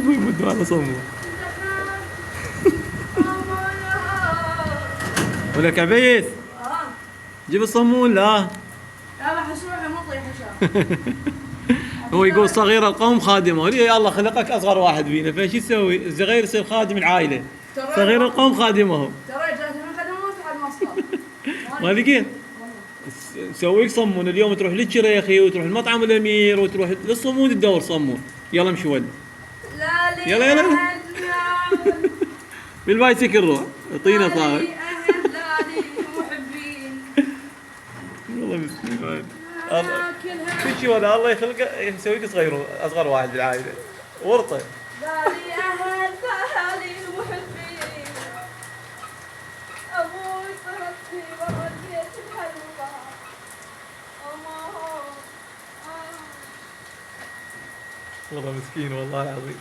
يبوا يمدوا على صمون. ولك عبيس جيب الصمون. لا لا حسوحه مو طيح شاف. هو يقول صغير القوم خادمه. ليه الله خلقك اصغر واحد فينا، فايش يسوي؟ الصغير يصير خادم العائله، صغير القوم خادمهم. ترى جات من خدمات بعد مصدر. ما لقيت سوي لك صمون اليوم، تروح للشريخي وتروح المطعم الامير وتروح للصمود تدور صمون. يلا امشي ولد. لا يلا يلا بالبايسكل روح اعطينا صاحب. والله مسكين واحد. الله كل شيء ولا الله يخلقه يسويك صغير اصغر واحد بالعائله ورطه. بالي اهل بالي محبين ابوي صرتني برا البيت الحلوه والله مسكين والله العظيم.